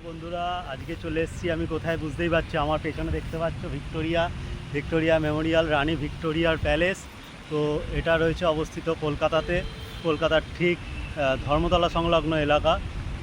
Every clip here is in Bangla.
বন্ধুরা, আজকে চলে এসেছি আমি কোথায় বুঝতেই পারছি। আমার পেছনে দেখতে পাচ্ছ ভিক্টোরিয়া মেমোরিয়াল, রানী ভিক্টোরিয়ার প্যালেস। তো এটা রয়েছে অবস্থিত কলকাতাতে, কলকাতার ঠিক ধর্মতলা সংলগ্ন এলাকা,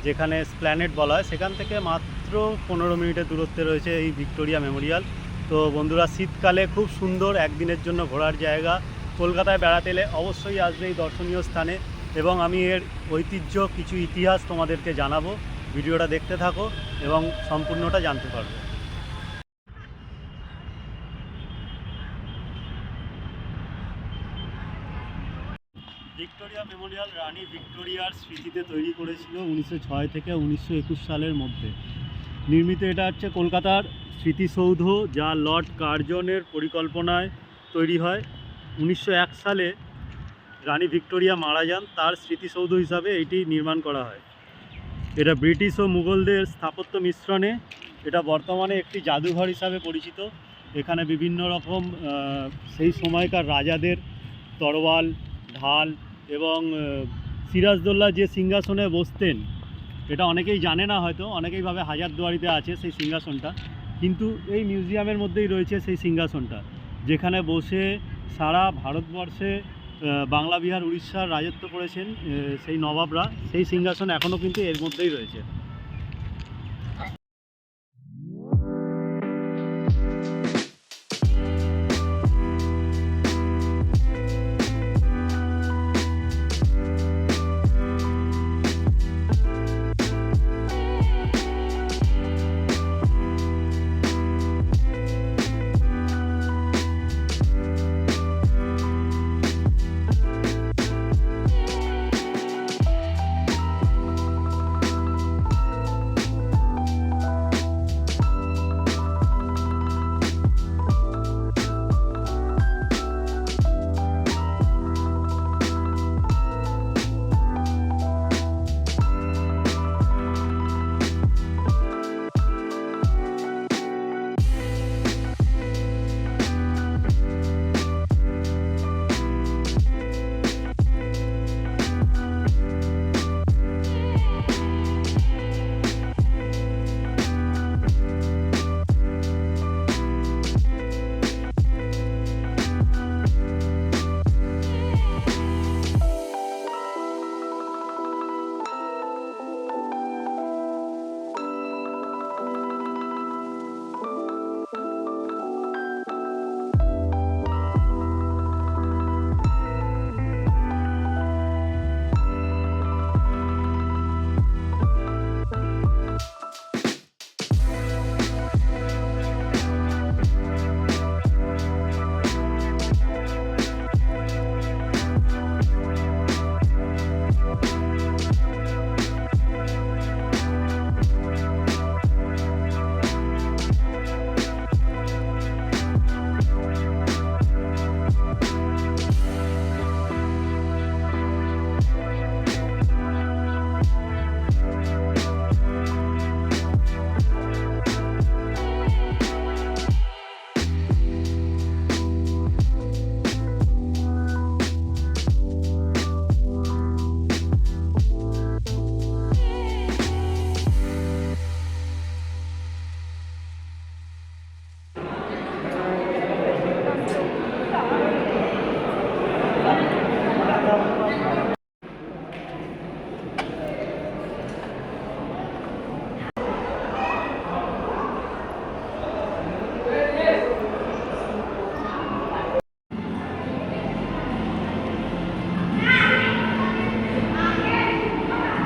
যেখানে স্প্ল্যানেড বলা হয়। সেখান থেকে মাত্র 15 মিনিটের দূরত্বে রয়েছে এই ভিক্টোরিয়া মেমোরিয়াল। তো বন্ধুরা, শীতকালে খুব সুন্দর একদিনের জন্য ঘোরার জায়গা। কলকাতায় বেড়াতে এলে অবশ্যই আসবে এই দর্শনীয় স্থানে, এবং আমি এর ঐতিহ্য, কিছু ইতিহাস তোমাদেরকে জানাবো। ভিডিওটা দেখতে থাকো এবং সম্পূর্ণটা জানতে পারবে। ভিক্টোরিয়া মেমোরিয়াল রানী ভিক্টোরিয়ার স্মৃতিতে তৈরি করেছিল 1906 থেকে 1921 সালের মধ্যে। নির্মিত এটা হচ্ছে কলকাতার স্মৃতিসৌধ, যা লর্ড কার্জনের পরিকল্পনায় তৈরি হয়। 1901 সালে রানী ভিক্টোরিয়া মারা যান, তার স্মৃতিসৌধ হিসাবে এটি নির্মাণ করা হয়। এটা ব্রিটিশ ও মুঘলদের স্থাপত্য মিশ্রণে এটা বর্তমানে একটি জাদুঘর হিসাবে পরিচিত। এখানে বিভিন্ন রকম সেই সময়কার রাজাদের তরোয়াল, ঢাল এবং সিরাজদৌল্লা যে সিংহাসনে বসতেন, এটা অনেকেই জানে না, হয়তো অনেকেই ভাবে হাজারদুয়ারিতে আছে সেই সিংহাসনটা, কিন্তু এই মিউজিয়ামের মধ্যেই রয়েছে সেই সিংহাসনটা, যেখানে বসে সারা ভারতবর্ষে বাংলা, বিহার, উড়িষ্যার রাজত্ব করেছেন সেই নবাবরা। সেই সিংহাসন এখনও কিন্তু এর মধ্যেই রয়েছে।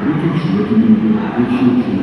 British Regimental Aviation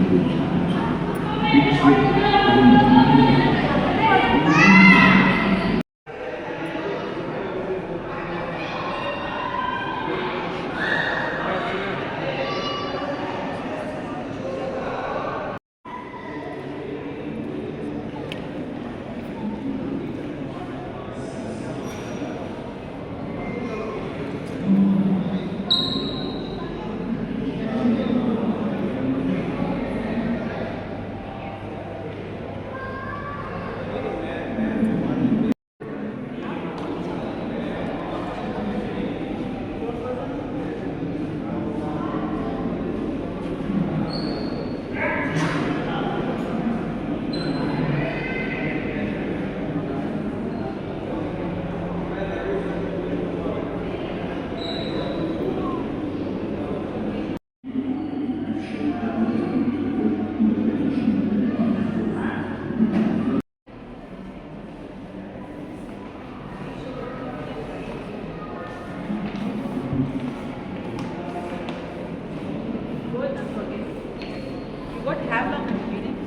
What have long experience?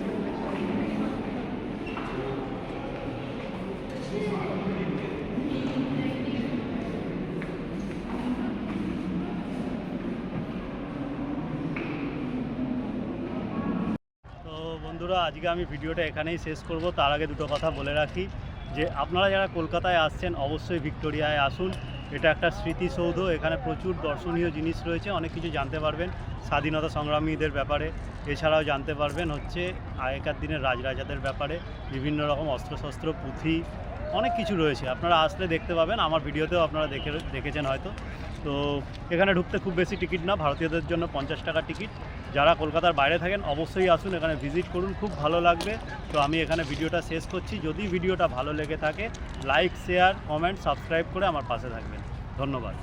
তো বন্ধুরা, আজকে আমি ভিডিওটা এখানেই শেষ করব। তার আগে দুটো কথা বলে রাখি যে আপনারা যারা কলকাতায় আসছেন অবশ্যই ভিক্টোরিয়ায় আসুন। এটা একটা স্মৃতিসৌধ, এখানে প্রচুর দর্শনীয় জিনিস রয়েছে, অনেক কিছু জানতে পারবেন স্বাধীনতা সংগ্রামীদের ব্যাপারে। এছাড়াও জানতে পারবেন হচ্ছে আগেকার দিনের রাজরাজাদের ব্যাপারে, বিভিন্ন রকম অস্ত্রশস্ত্র, পুঁথি, অনেক কিছু রয়েছে। আপনারা আসলে দেখতে পাবেন, আমার ভিডিওতেও আপনারা দেখেছেন হয়তো। তো এখানে ঢুকতে খুব বেশি টিকিট না, ভারতীয়দের জন্য 50 টাকা টিকিট। যারা কলকাতার বাইরে থাকেন অবশ্যই আসুন, এখানে ভিজিট করুন, খুব ভালো লাগবে। তো আমি এখানে ভিডিওটা শেষ করছি। যদি ভিডিওটা ভালো লেগে থাকে লাইক, শেয়ার, কমেন্ট, সাবস্ক্রাইব করে আমার পাশে থাকবেন। ধন্যবাদ।